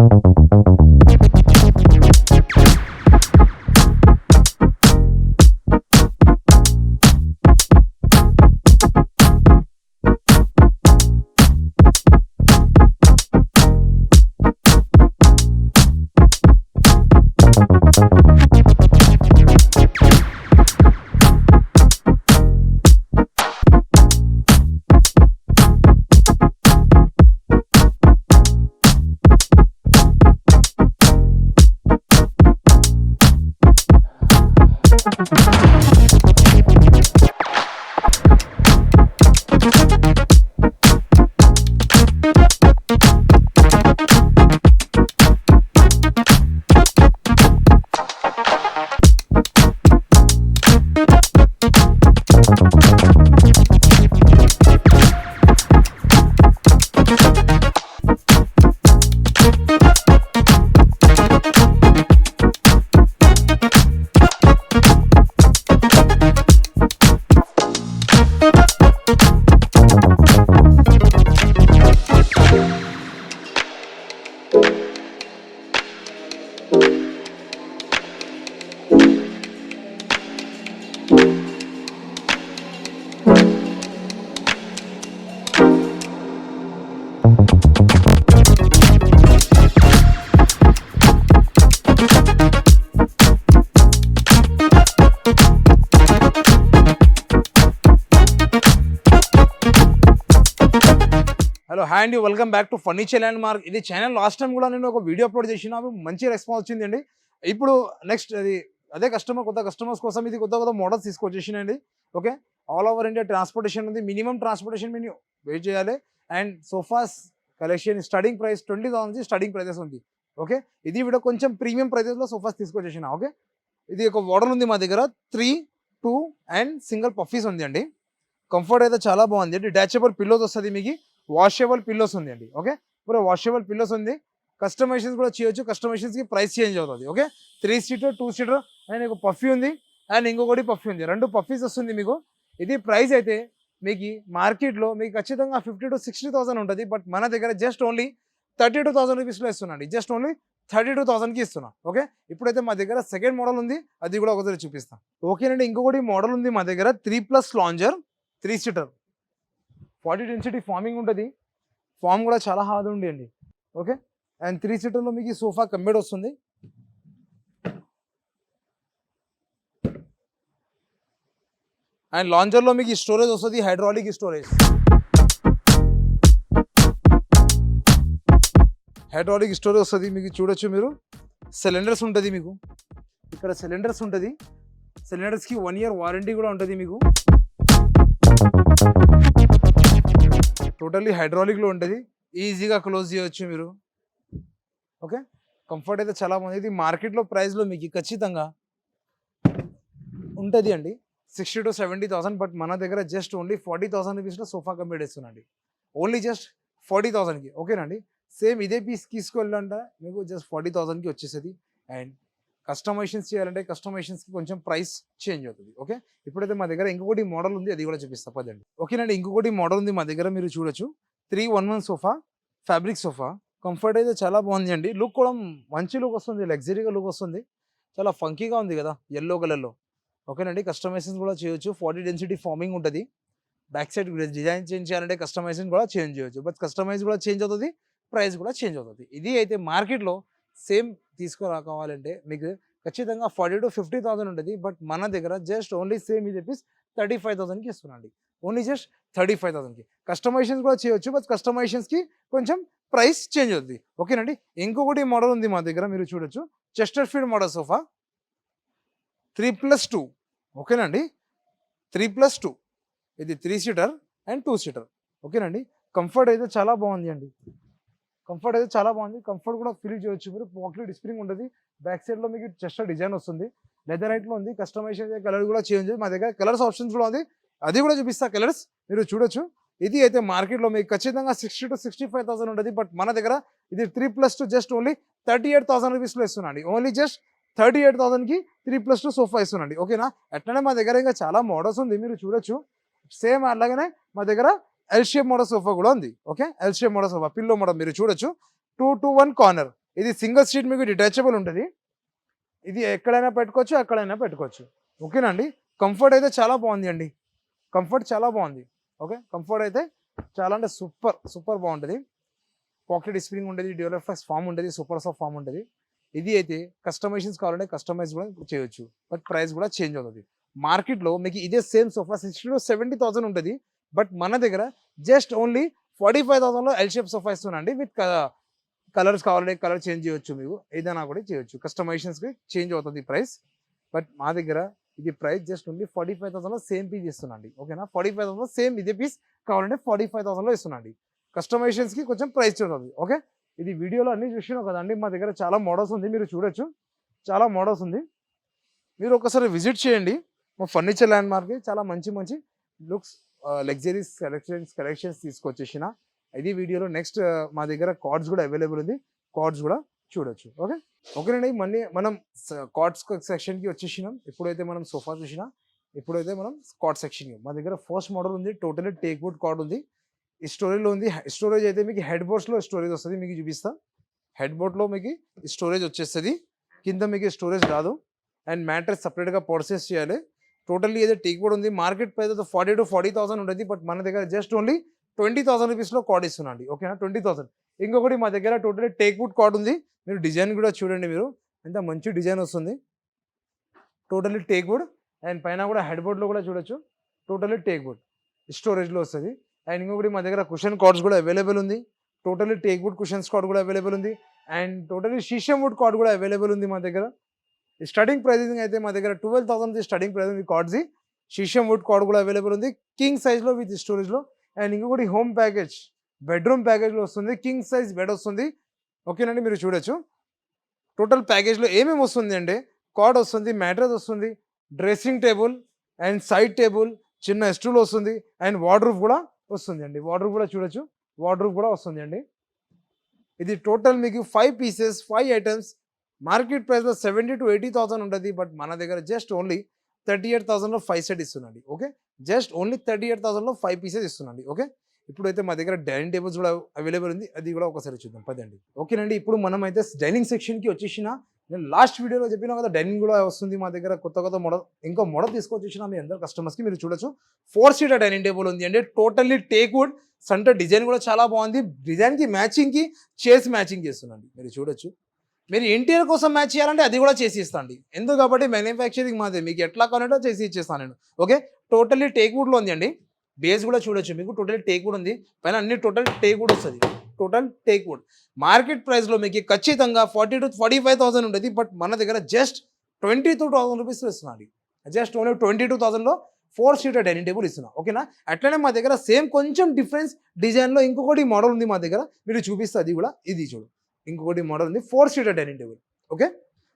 Hello hi అండి, welcome back to furniture land mark. ఇది channel last time కూడా నేను ఒక వీడియో అప్లోడ్ చేసిన, మంచి రెస్పాన్స్ వచ్చిందండి. ఇప్పుడు నెక్స్ట్ అదే కొత్త కస్టమర్స్ కోసం ఇది కొత్త మోడల్స్ తీసుకొచ్చేసినండి. Okay, all over India transportation ఉంది. మినిమం ట్రాన్స్పోర్టేషన్ మీరు వెయిట్ చేయాలి. And sofas collection starting price 20,000 నుంచి స్టార్టింగ్ ప్రైజెస్ ఉంది. ఓకే, ఇది కూడా కొంచెం ప్రీమియం ప్రైజెస్లో సోఫాస్ తీసుకొచ్చేసిన. ఓకే, ఇది ఒక మోడల్ ఉంది మా దగ్గర 3, 2 అండ్ సింగిల్ పఫీస్ ఉంది అండి. కంఫర్ట్ అయితే చాలా బాగుంది అండి. డిటాచబుల్ పిల్లోస్ వస్తుంది, మీకు వాషబుల్ పిల్లోస్ ఉంది అండి. ఓకే, ఇప్పుడు వాషబుల్ పిల్లోస్ ఉంది. కస్టమైజేషన్స్ కూడా చేయొచ్చు. కస్టమైజేషన్స్కి ప్రైస్ చేంజ్ అవుతుంది. ఓకే, 3 సీటర్ 2 సీటర్ అండ్ ఒక పఫీ ఉంది అండ్ ఇంకొకటి పఫీ ఉంది. 2 పఫీస్ వస్తుంది మీకు. ఇది ప్రైస్ అయితే మీకు మార్కెట్లో మీకు ఖచ్చితంగా 50,000 to 60,000 ఉంటుంది. బట్ మన దగ్గర జస్ట్ ఓన్లీ 32,000 రూపీస్లో ఇస్తున్నాండి. జస్ట్ ఓన్లీ 32,000కి ఇస్తున్నా. ఓకే, ఇప్పుడైతే మా దగ్గర సెకండ్ మోడల్ ఉంది, అది కూడా ఒకసారి చూపిస్తాను. ఓకేనండి, ఇంకొకటి మోడల్ ఉంది మా దగ్గర 3+ లాంజర్ 3 సీటర్ 40 డెన్సిటీ ఫార్మింగ్ ఉంటుంది. ఫామ్ కూడా చాలా హార్డ్ ఉంది అండి. ఓకే, అండ్ 3 సీటర్లో మీకు సోఫా కంబెడ్ వస్తుంది. అండ్ లాంజర్లో మీకు స్టోరేజ్ వస్తుంది, హైడ్రాలిక్ స్టోరేజ్. హైడ్రాలిక్ స్టోరేజ్ వస్తుంది మీకు. చూడొచ్చు మీరు. సిలిండర్స్ ఉంటుంది మీకు. ఇక్కడ సిలిండర్స్ ఉంటుంది. సిలిండర్స్కి 1 year వారంటీ కూడా ఉంటుంది మీకు. టోటల్లీ హైడ్రాలిక్లో ఉంటుంది. ఈజీగా క్లోజ్ చేయవచ్చు మీరు. ఓకే, కంఫర్ట్ అయితే చాలా బాగుంది. ఇది మార్కెట్లో ప్రైస్లో మీకు ఖచ్చితంగా ఉంటుంది అండి 60,000 to 70,000. బట్ మన దగ్గర జస్ట్ ఓన్లీ 40,000 రూపీస్లో సోఫా కంప్లీట్ ఇస్తున్నాండి. ఓన్లీ జస్ట్ 40,000కి. ఓకేనండి, సేమ్ ఇదే పీస్ తీసుకెళ్ళాలంటే మీకు జస్ట్ 40,000కి వచ్చేసేది. అండ్ కస్టమైజేషన్స్ చేయాలంటే కస్టమైజేషన్స్కి కొంచెం ప్రైస్ చేంజ్ అవుతుంది. ఓకే, ఇప్పుడైతే మా దగ్గర ఇంకొకటి మోడల్ ఉంది, అది కూడా చూపిస్తా పదండి. ఓకేనండి, ఇంకొకటి మోడల్ ఉంది మా దగ్గర, మీరు చూడొచ్చు. 311 సోఫా, ఫ్యాబ్రిక్ సోఫా. కంఫర్ట్ అయితే చాలా బాగుంది అండి. లుక్ కూడా మంచి లుక్ వస్తుంది, లగ్జరీగా లుక్ వస్తుంది. చాలా ఫంకీగా ఉంది కదా, ఎల్లో కలర్లో. ఓకేనండి, కస్టమైజేషన్ కూడా చేయొచ్చు. 40 డెన్సిటీ ఫార్మింగ్ ఉంటుంది. బ్యాక్ సైడ్ డిజైన్ చేంజ్ చేయాలంటే కస్టమైజేషన్ కూడా చేంజ్ చేయొచ్చు. బట్ కస్టమైజ్ కూడా చేంజ్ అవుతుంది, ప్రైస్ కూడా చేంజ్ అవుతుంది. ఇది అయితే మార్కెట్లో సేమ్ కావాలంటే మీకు ఖచ్చితంగా 40,000 to 50,000 ఉంటుంది. బట్ మన దగ్గర జస్ట్ ఓన్లీ సేమ్ ఇది చెప్పేసి 35,000కి ఇస్తున్నాండి. ఓన్లీ జస్ట్ 35,000కి. కస్టమైజేషన్స్ కూడా చేయొచ్చు, బట్ కస్టమైజేషన్స్కి కొంచెం ప్రైస్ చేంజ్ అవుతుంది. ఓకేనండి, ఇంకొకటి మోడల్ ఉంది మా దగ్గర, మీరు చూడొచ్చు. Chesterfield model sofa 3+2. ఓకేనండి, 3+2. ఇది 3 సీటర్ అండ్ 2 సీటర్. ఓకేనండి, కంఫర్ట్ అయితే చాలా బాగుంది అండి. కంఫర్ట్ అయితే చాలా బాగుంది. కంఫర్ట్ కూడా ఫీల్ చేయొచ్చు మీరు. పాకెట్ స్ప్రింగ్ ఉంటుంది. బ్యాక్ సైడ్లో మీకు చెస్ట్ డిజైన్ వస్తుంది. లెదర్ రైట్లో ఉంది. కస్టమైజేషన్ కలర్ కూడా చేంజ్. మా దగ్గర కలర్స్ ఆప్షన్స్ కూడా ఉంది, అది కూడా చూపిస్తా. కలర్స్ మీరు చూడొచ్చు. ఇది అయితే మార్కెట్లో మీకు ఖచ్చితంగా 60,000 to 65,000 ఉంటుంది. బట్ మన దగ్గర ఇది 3+2 జస్ట్ ఓన్లీ 38,000 రూపీస్లో ఇస్తున్నాండి. ఓన్లీ జస్ట్ 38,000కి 3+2 సోఫా ఇస్తున్నాండి. ఓకేనా, అట్లనే మా దగ్గర ఇంకా చాలా మోడల్స్ ఉంది, మీరు చూడొచ్చు. సేమ్ అలాగనే మా దగ్గర ఎల్ షేప్ మోడల్ సోఫా కూడా ఉంది. Okay, L shape model sofa pillow model మీరు చూడొచ్చు. 2 to 1 కార్నర్. ఇది సింగిల్ సీట్ మీకు డిటాచబుల్ ఉంటుంది. ఇది ఎక్కడైనా పెట్టుకోవచ్చు, అక్కడైనా పెట్టుకోవచ్చు. ఓకేనా అండి. కంఫర్ట్ అయితే చాలా బాగుంది అండి. కంఫర్ట్ చాలా బాగుంది. ఓకే, కంఫర్ట్ అయితే చాలా అంటే సూపర్ సూపర్ బాగుంటుంది. పాకెట్ స్ప్రింగ్ ఉంటుంది, డ్యూరోఫ్లెక్స్ ఫామ్ ఉంటుంది, సూపర్ సాఫ్ట్ ఫామ్ ఉంటుంది. ఇది అయితే కస్టమైజేషన్స్ కావాలంటే కస్టమైజ్ కూడా చేయొచ్చు, బట్ ప్రైస్ కూడా చేంజ్ అవుతుంది. మార్కెట్లో మీకు ఇదే సేమ్ సోఫా 60,000-70,000 ఉంటుంది, బట్ మన దగ్గర జస్ట్ ఓన్లీ 45,000లో ఎల్ షేప్ సోఫా ఇస్తున్నాండి. విత్ కలర్స్ కావాలంటే కలర్ చేంజ్ చేయొచ్చు, మీకు ఏదైనా కూడా చేయొచ్చు, కస్టమైజేషన్స్కి చేంజ్ అవుతుంది ప్రైస్. బట్ మా దగ్గర ఇది ప్రైస్ జస్ట్ ఓన్లీ 45,000లో సేమ్ పీస్ ఇస్తున్నాండి. ఓకేనా, 45,000లో సేమ్ ఇదే పీస్ కావాలంటే 45,000లో ఇస్తున్నాండి. కస్టమైజేషన్స్కి కొంచెం ప్రైస్ చూడండి. ఓకే, ఇది వీడియోలో అన్ని చూసినావు కదండి. మా దగ్గర చాలా మోడల్స్ ఉంది, మీరు చూడొచ్చు, చాలా మోడల్స్ ఉంది. మీరు ఒకసారి విజిట్ చేయండి మా ఫర్నిచర్ ల్యాండ్ మార్క్కి. చాలా మంచి మంచి లుక్స్, లగ్జరీస్ కలెక్షన్స్ తీసుకొచ్చేసిన ఇది వీడియోలో. నెక్స్ట్ మా దగ్గర కార్డ్స్ కూడా అవైలబుల్ ఉంది, కార్డ్స్ కూడా చూడొచ్చు. ఓకే, ఓకేనండి. మళ్ళీ మనం కార్డ్స్ సెక్షన్కి వచ్చేసినాం. ఎప్పుడైతే మనం సోఫా చూసినా, ఇప్పుడైతే మనం కార్డ్ సెక్షన్కి. మా దగ్గర ఫస్ట్ మోడల్ ఉంది, టోటలీ టేక్ వుడ్ కార్డ్ ఉంది. ఈ స్టోరేజ్లో ఉంది. స్టోరేజ్ అయితే మీకు హెడ్ బోర్డ్స్లో స్టోరేజ్ వస్తుంది, మీకు చూపిస్తా. హెడ్ బోర్డ్లో మీకు స్టోరేజ్ వచ్చేస్తుంది, కింద మీకు స్టోరేజ్ రాదు. అండ్ మ్యాట్రెస్ సపరేట్గా పర్చేస్ చేయాలి. టోటల్లీ అయితే టేక్ బోర్డ్ ఉంది. మార్కెట్ ప్రైస్ అయితే 40,000-40,000 ఉంటుంది, బట్ మన దగ్గర జస్ట్ ఓన్లీ 20,000 రూపీస్లో కార్డ్ ఇస్తున్నాండి. ఓకేనా, 20,000. ఇంకొకటి మా దగ్గర టోటల్లీ టేక్ వుడ్ కార్డ్ ఉంది. మీరు డిజైన్ కూడా చూడండి, మీరు ఎంత మంచి డిజైన్ వస్తుంది. Totally teak wood. అండ్ పైన కూడా హెడ్ బోర్డ్లో కూడా చూడొచ్చు, టోటల్లీ టేక్ వుడ్ స్టోరేజ్లో వస్తుంది. అండ్ ఇంకొకటి మా దగ్గర కుషన్ కార్డ్స్ కూడా అవైలబుల్ ఉంది. Totally teak wood cushions card కూడా అవైలబుల్ ఉంది. And totally sheesham would card కూడా అవైలబుల్ ఉంది మా దగ్గర. స్టార్టింగ్ ప్రైజింగ్ అయితే మా దగ్గర 12,000 స్టార్టింగ్ ప్రైస్ ఉంది కార్డ్స్. షీషం వుడ్ కార్డ్ కూడా అవైలబుల్ ఉంది, కింగ్ సైజ్లో విత్ స్టోరేజ్లో. అండ్ ఇంకొకటి హోమ్ ప్యాకేజ్, బెడ్రూమ్ ప్యాకేజ్లో వస్తుంది, కింగ్ సైజ్ బెడ్ వస్తుంది. ఓకేనండి, మీరు చూడొచ్చు. టోటల్ ప్యాకేజ్లో ఏమేమి వస్తుంది అంటే కార్డ్ వస్తుంది, మ్యాట్రెస్ వస్తుంది, dressing table and side table, చిన్న స్టూల్ వస్తుంది, అండ్ వార్డ్రూఫ్ కూడా వస్తుంది అండి. వార్డ్రూఫ్ కూడా చూడొచ్చు, వార్డ్రూఫ్ కూడా వస్తుంది అండి. ఇది టోటల్ మీకు 5 పీసెస్ 5 ఐటమ్స్. మార్కెట్ ప్రైస్లో 70,000-80,000 ఉంటుంది, బట్ మన దగ్గర జస్ట్ ఓన్లీ 38,000లో 5 సెట్ ఇస్తున్నాండి. ఓకే, జస్ట్ ఓన్లీ 38,000లో 5 పీసెస్ ఇస్తున్నాండి. ఓకే, ఇప్పుడైతే మా దగ్గర డైనింగ్ టేబుల్స్ కూడా అవైలబుల్ ఉంది, అది కూడా ఒకసారి చూద్దాం పదండి. ఓకేనండి, ఇప్పుడు మనం అయితే డైనింగ్ సెక్షన్కి వచ్చేసిన. నేను లాస్ట్ వీడియోలో చెప్పినా కదా, డైనింగ్ కూడా వస్తుంది మా దగ్గర కొత్త కొత్త మోడల్. ఇంకో మోడల్ తీసుకొచ్చేసిన మీ అందరు కస్టమర్స్కి. మీరు చూడొచ్చు 4 సీటర్ డైనింగ్ టేబుల్ ఉంది అండి, totally teak wood. Centre design కూడా చాలా బాగుంది. డిజైన్కి మ్యాచింగ్కి చైర్స్ మ్యాచింగ్ చేస్తున్నాండి, మీరు చూడొచ్చు. మీరు ఇంటీరియర్ కోసం మ్యాచ్ చేయాలంటే అది కూడా చేసి ఇస్తాండి. ఎందుకు కాబట్టి మ్యానుఫ్యాక్చరింగ్ మాదే, మీకు ఎట్లా కావాలంటే చేసి ఇచ్చేస్తాను నేను. ఓకే, టోటల్లీ టేక్ వుడ్లో ఉంది అండి. బేస్ కూడా చూడొచ్చు, మీకు టోటల్ టేక్ వుడ్ ఉంది, పైన అన్ని టోటల్ టేక్ వుడ్ వస్తుంది, టోటల్ టేక్ వుడ్. మార్కెట్ ప్రైస్లో మీకు ఖచ్చితంగా 40,000-45,000 ఉంటుంది, బట్ మన దగ్గర జస్ట్ 22,000 రూపీస్ ఇస్తున్నాండి. జస్ట్ ఓన్లీ 22,000లో 4 సీటర్ డైనింగ్ టేబుల్ ఇస్తున్నాం. ఓకేనా, అట్లనే మా దగ్గర సేమ్ కొంచెం డిఫరెన్స్ డిజైన్లో ఇంకొకటి మోడల్ ఉంది మా దగ్గర, మీరు చూపిస్తే అది కూడా. ఇది చూడు, ఇంకొకటి మోడల్ ఉంది 4 seater dining table. Okay,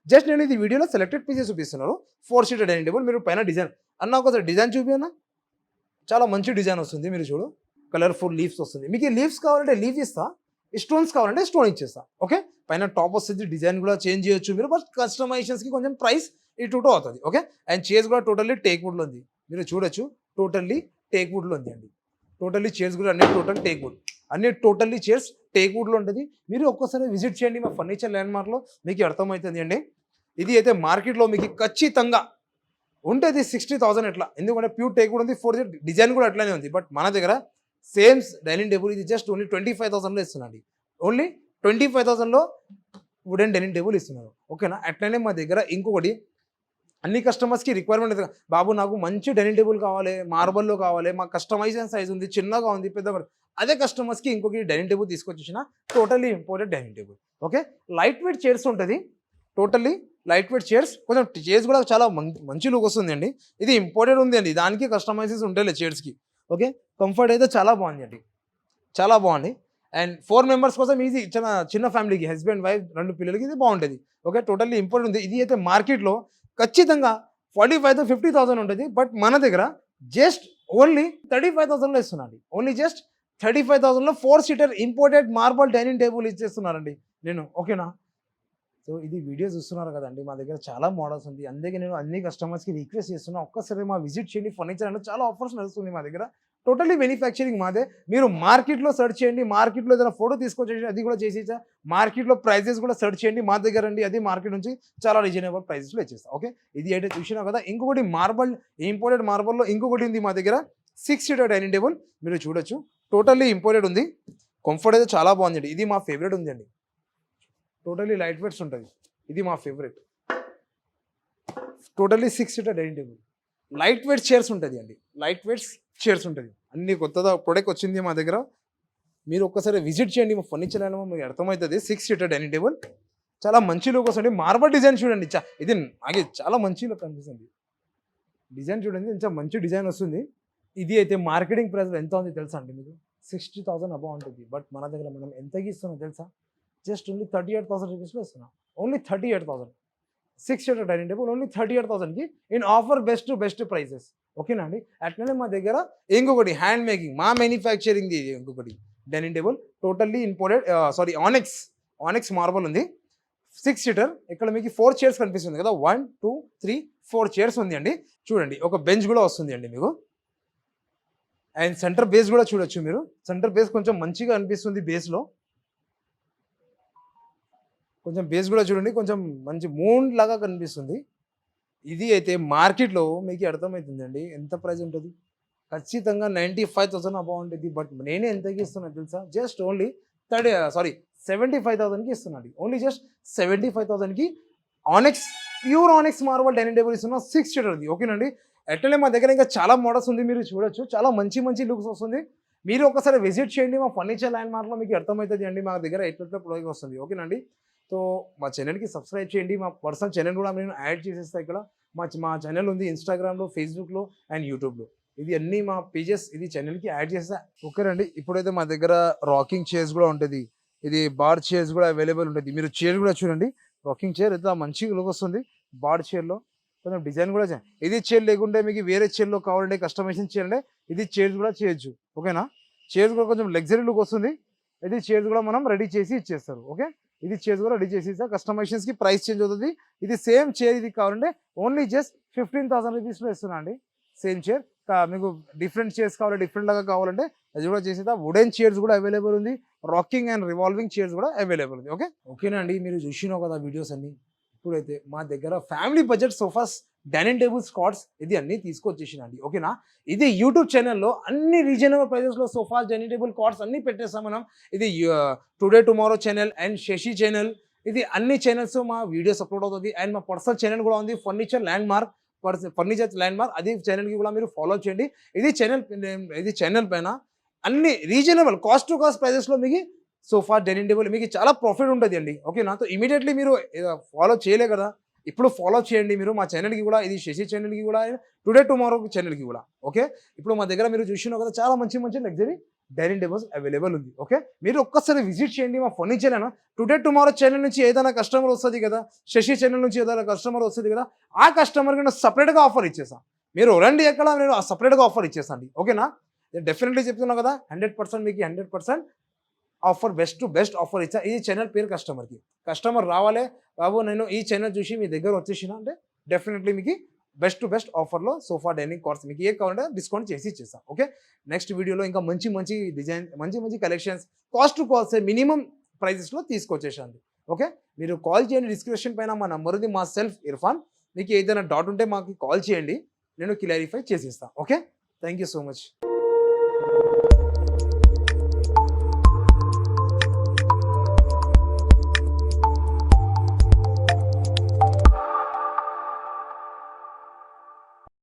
just నేను ఇది వీడియోలో సెలెక్టెడ్ పీసెస్ చూపిస్తున్నాను. 4 సీటర్ డైనింగ్ టేబుల్. మీరు పైన డిజైన్ అన్న ఒకసారి డిజైన్ చూపియన్నా, చాలా మంచి డిజైన్ వస్తుంది, మీరు చూడు. కలర్ఫుల్ లీవ్స్ వస్తుంది. మీకు ఈ లీవ్స్ కావాలంటే లీవ్ ఇస్తా, స్టోన్స్ కావాలంటే స్టోన్ ఇచ్చేస్తా. ఓకే, పైన టాప్ వస్తుంది, డిజైన్ కూడా చేంజ్ చేయొచ్చు మీరు, బట్ కస్టమైజేషన్స్కి కొంచెం ప్రైస్ ఇటు అవుతుంది. ఓకే, అండ్ చైర్స్ కూడా టోటల్లీ టేక్ వుడ్లో ఉంది, మీరు చూడొచ్చు. టోటల్లీ టేక్ వుడ్లో ఉంది అండి. టోటల్లీ చైర్స్ కూడా అన్ని టోటల్ టేక్ వుడ్, అన్ని టోటల్లీ చైర్స్ టేక్ వుడ్లో ఉంటుంది. మీరు ఒక్కసారి విజిట్ చేయండి మా ఫర్నిచర్ ల్యాండ్ మార్క్లో, మీకు అర్థమవుతుంది అండి. ఇది అయితే మార్కెట్లో మీకు ఖచ్చితంగా ఉంటుంది 60,000 ఎట్లా, ఎందుకంటే ప్యూర్ టేక్ వుడ్ ఉంది, 4 డిజైన్ కూడా అట్లానే ఉంది. బట్ మన దగ్గర సేమ్ డైనింగ్ టేబుల్ ఇది జస్ట్ ఓన్లీ 25,000లో ఇస్తున్నాండి. ఓన్లీ 25,000లో వుడెన్ డైనింగ్ టేబుల్ ఇస్తున్నారు. ఓకేనా, అట్లనే మా దగ్గర ఇంకొకటి అన్ని కస్టమర్స్కి రిక్వైర్మెంట్, బాబు నాకు మంచి డైనింగ్ టేబుల్ కావాలి, మార్బల్లో కావాలి, మా కస్టమైజేషన్ సైజ్ ఉంది, చిన్నగా ఉంది, పెద్దగా. అదే కస్టమర్స్కి ఇంకొక డైనింగ్ టేబుల్ తీసుకొచ్చేసిన, totally imported dining table. Okay, light weight chairs ఉంటుంది, టోటల్లీ లైట్ వెయిట్ చైర్స్. కొంచెం చైర్స్ కూడా చాలా మంచి లుక్ వస్తుంది అండి. ఇది ఇంపోర్టెడ్ ఉంది అండి, దానికి కస్టమైజెస్ ఉంటాయి చైర్స్కి. ఓకే, కంఫర్ట్ అయితే చాలా బాగుంది అండి, చాలా బాగుంది. అండ్ 4 మెంబర్స్ కోసం ఈజీ, చిన్న ఫ్యామిలీకి, హస్బెండ్ వైఫ్ 2 పిల్లలకి ఇది బాగుంటుంది. ఓకే, టోటల్లీ ఇంపోర్టెడ్ ఉంది. ఇది అయితే మార్కెట్లో ఖచ్చితంగా 45,000-50,000 ఉంటుంది, బట్ మన దగ్గర జస్ట్ ఓన్లీ 35,000లో ఇస్తున్నాండి. ఓన్లీ జస్ట్ 35,000లో 4 seater imported marble dining table ఇచ్చేస్తున్నారండి నేను. ఓకేనా, సో ఇది వీడియో చూస్తున్నారు కదండి, మా దగ్గర చాలా మోడల్స్ ఉంది. అందుకే నేను అన్ని కస్టమర్స్కి రిక్వెస్ట్ చేస్తున్నా, ఒక్కసారి మా విజిట్ చేయండి. ఫర్నిచర్ అంటే చాలా ఆఫర్స్ నడుస్తుంది మా దగ్గర. టోటల్లీ మ్యానుఫ్యాక్చరింగ్ మాదే. మీరు మార్కెట్లో సెర్చ్ చేయండి, మార్కెట్లో ఏదైనా ఫోటో తీసుకొచ్చేసి అది కూడా చేసేసా. మార్కెట్లో ప్రైజెస్ కూడా సెర్చ్ చేయండి, మా దగ్గర రండి, అది మార్కెట్ నుంచి చాలా రీజనబుల్ ప్రైజెస్లో ఇచ్చేస్తాం. ఓకే, ఇది అయితే చూసినావు కదా. ఇంకొకటి మార్బల్, ఇంపోర్టెడ్ మార్బల్లో ఇంకొకటి ఉంది మా దగ్గర 6 సీటర్ డైనింగ్ టేబుల్. మీరు చూడొచ్చు, టోటల్లీ ఇంపోర్టెడ్ ఉంది. కంఫర్ట్ అయితే చాలా బాగుందండి. ఇది మా ఫేవరెట్ ఉంది అండి. టోటల్లీ లైట్ వెయిట్స్ ఉంటుంది. ఇది మా favourite. Totally 6 seater dining table. Light weight chairs ఉంటుంది అండి. లైట్ వెయిట్స్ చైర్స్ ఉంటుంది. అన్ని కొత్తగా ప్రొడక్ట్ వచ్చింది మా దగ్గర. మీరు ఒక్కసారి విజిట్ చేయండి మా ఫర్నిచర్ అయినా మీకు అర్థమవుతుంది. 6 సీటర్ డైనింగ్ టేబుల్ చాలా మంచి లుక్ వస్తుంది. మార్బల్ డిజైన్ చూడండి, ఇది నాకు చాలా మంచి లుక్ అనిపిస్తుంది. డిజైన్ చూడండి, ఇంకా మంచి డిజైన్ వస్తుంది. ఇది అయితే మార్కెటింగ్ ప్రైస్ ఎంత ఉంది తెలుసా అండి మీకు? 60,000 అబౌ ఉంటుంది. బట్ మన దగ్గర మనం ఎంతకి ఇస్తున్నాం తెలుసా? జస్ట్ ఓన్లీ 38,000 రూపీస్లో ఇస్తున్నాం. Only 38,000. 6 seater dining table only 38,000కి ఇన్ ఆఫర్ బెస్ట్ ప్రైజెస్. ఓకేనా అండి. అట్లనే మా దగ్గర ఇంకొకటి హ్యాండ్ మేకింగ్, మా మ్యానుఫ్యాక్చరింగ్ ఇంకొకటి dining table totally imported, onyx marble ఉంది. 6 సీటర్. ఇక్కడ మీకు 4 చైర్స్ కనిపిస్తుంది కదా, 1 2 3 4 చైర్స్ ఉంది అండి. చూడండి, ఒక బెంచ్ కూడా వస్తుంది అండి మీకు. అండ్ సెంటర్ బేస్ కూడా చూడొచ్చు మీరు. సెంటర్ బేస్ కొంచెం మంచిగా అనిపిస్తుంది. బేస్లో కొంచెం బేస్ కూడా చూడండి, కొంచెం మంచి మూన్ లాగా కనిపిస్తుంది. ఇది అయితే మార్కెట్లో మీకు అర్థమవుతుందండి ఎంత ప్రైస్ ఉంటుంది. ఖచ్చితంగా 95,000 అబౌ ఉంటుంది. బట్ నేనే ఎంతకి ఇస్తున్నా తెలుసా? జస్ట్ ఓన్లీ 75,000కి ఇస్తున్నాను. ఓన్లీ జస్ట్ 75,000కి pure onyx marble dining table ఇస్తున్నా, 6 సీటర్ది. ఓకేనండి. అట్లనే మా దగ్గర ఇంకా చాలా మోడల్స్ ఉంది, మీరు చూడొచ్చు. చాలా మంచి లుక్స్ వస్తుంది. మీరు ఒకసారి విజిట్ చేయండి మా ఫర్నిచర్ ల్యాండ్ మార్క్లో, మీకు అర్థమవుతుంది అండి మా దగ్గర ఎట్లా ప్రొడక్ట్ వస్తుంది. ఓకేనండి. సో మా ఛానల్కి సబ్స్క్రైబ్ చేయండి. మా పర్సనల్ ఛానల్ కూడా నేను యాడ్ చేసేస్తాను ఇక్కడ. మా ఛానల్ ఉంది ఇన్స్టాగ్రామ్లో, ఫేస్బుక్లో అండ్ యూట్యూబ్లో. ఇది అన్నీ మా పేజెస్ ఇది ఛానల్కి యాడ్ చేస్తా. ఓకేనండి. ఇప్పుడైతే మా దగ్గర రాకింగ్ చైర్స్ కూడా ఉంటుంది. ఇది బార్ చైర్స్ కూడా అవైలబుల్ ఉంటుంది. మీరు చైర్ కూడా చూడండి, రాకింగ్ చైర్ అయితే మంచి లుక్ వస్తుంది. బార్ చైర్లో కొంచెం డిజైన్ కూడా ఇది చైర్ లేకుంటే మీకు వేరే చైర్లో కావాలంటే కస్టమైజేషన్ చేయాలంటే ఇది చైర్స్ కూడా చేయొచ్చు. ఓకేనా. చైర్స్ కూడా కొంచెం లగ్జరీ లుక్ వస్తుంది. ఇది చైర్స్ కూడా మనం రెడీ చేసి ఇచ్చేస్తారు. ఓకే, ఇది చైర్స్ కూడా రెడీ చేసి ఇస్తా. కస్టమైజేషన్స్కి ప్రైస్ చేంజ్ అవుతుంది. ఇది సేమ్ చైర్ ఇది కావాలంటే ఓన్లీ జస్ట్ 15,000 రూపీస్లో ఇస్తున్నా అండి. Same chair. మీకు డిఫరెంట్ చైర్స్ కావాలి, డిఫరెంట్ లాగా కావాలంటే అది కూడా చేసేదా. వుడెన్ చైర్స్ కూడా అవైలబుల్ ఉంది. రాకింగ్ అండ్ రివాల్వింగ్ చైర్స్ కూడా అవైలబుల్ ఉంది. ఓకేనా అండి. మీరు చూసినావు కదా వీడియోస్ అన్ని. ఇప్పుడైతే మా దగ్గర family budget sofas, dining tables, cots ఇది అన్ని తీసుకొచ్చేసినండి. ఓకేనా. ఇది యూట్యూబ్ ఛానల్లో అన్ని రీజనబుల్ ప్రైజెస్లో సోఫాస్, డైనింగ్ టేబుల్, కాట్స్ అన్ని పెట్టేస్తాం మనం. ఇది today tomorrow channel and Sashi channel, ఇది అన్ని ఛానల్స్ మా వీడియోస్ అప్లోడ్ అవుతుంది. అండ్ మా పర్సనల్ ఛానల్ కూడా ఉంది, ఫర్నిచర్ ల్యాండ్ మార్క్. అది ఛానల్కి కూడా మీరు ఫాలో చేయండి. ఇది ఛానల్ పైన అన్ని రీజనబుల్ కాస్ట్ టు కాస్ట్ ప్రైజెస్లో మీకు సోఫా, డైనింగ్ టేబుల్ మీకు చాలా ప్రాఫిట్ ఉంటుంది అండి. ఓకే, నాతో ఇమీడియట్లీ మీరు ఫాలో చేయలే కదా, ఇప్పుడు ఫాలో చేయండి మీరు మా ఛానల్కి కూడా. ఇది శశి ఛానల్కి కూడా, టుడే టుమారో ఛానల్కి కూడా. ఓకే, ఇప్పుడు మా దగ్గర మీరు చూసినావు కదా చాలా మంచి లగ్జరీ డైనింగ్ టేబుల్స్ అవైలబుల్ ఉంది. ఓకే, మీరు ఒక్కసారి విజిట్ చేయండి మా ఫర్నిచర్ అయినా. టుడే టుమారో ఛానల్ నుంచి ఏదైనా కస్టమర్ వస్తుంది కదా, శశి ఛానల్ నుంచి ఏదైనా కస్టమర్ వస్తుంది కదా, ఆ కస్టమర్కి నేను సపరేట్గా ఆఫర్ ఇచ్చేసాను. మీరు రండి ఎక్కడ, నేను సపరేట్గా ఆఫర్ ఇచ్చేసాను. ఓకేనా. డెఫినెట్లీ చెప్తున్నా కదా, 100% మీకు 100% ఆఫర్, బెస్ట్ ఆఫర్ ఇచ్చా. ఈ ఛానల్ పేరు కస్టమర్ రావాలే బాబు, నేను ఈ ఛానల్ చూసి మీ దగ్గర వచ్చేసిన అంటే డెఫినెట్లీ మీకు బెస్ట్ ఆఫర్లో సోఫా, డైనింగ్, కార్స్ మీకు ఏ కావాలంటే డిస్కౌంట్ చేసి ఇచ్చేస్తాం. ఓకే, నెక్స్ట్ వీడియోలో ఇంకా మంచి డిజైన్, మంచి collections, cost to cost minimum ప్రైజెస్లో తీసుకొచ్చేసాను. ఓకే, మీరు కాల్ చేయండి. డిస్క్రిప్షన్ పైన మా నెంబర్ ఉంది, మా సెల్ఫ్ ఇర్ఫాన్. మీకు ఏదైనా డౌట్ ఉంటే మాకు కాల్ చేయండి, నేను క్లారిఫై చేసిస్తాను. Okay, thank you so much.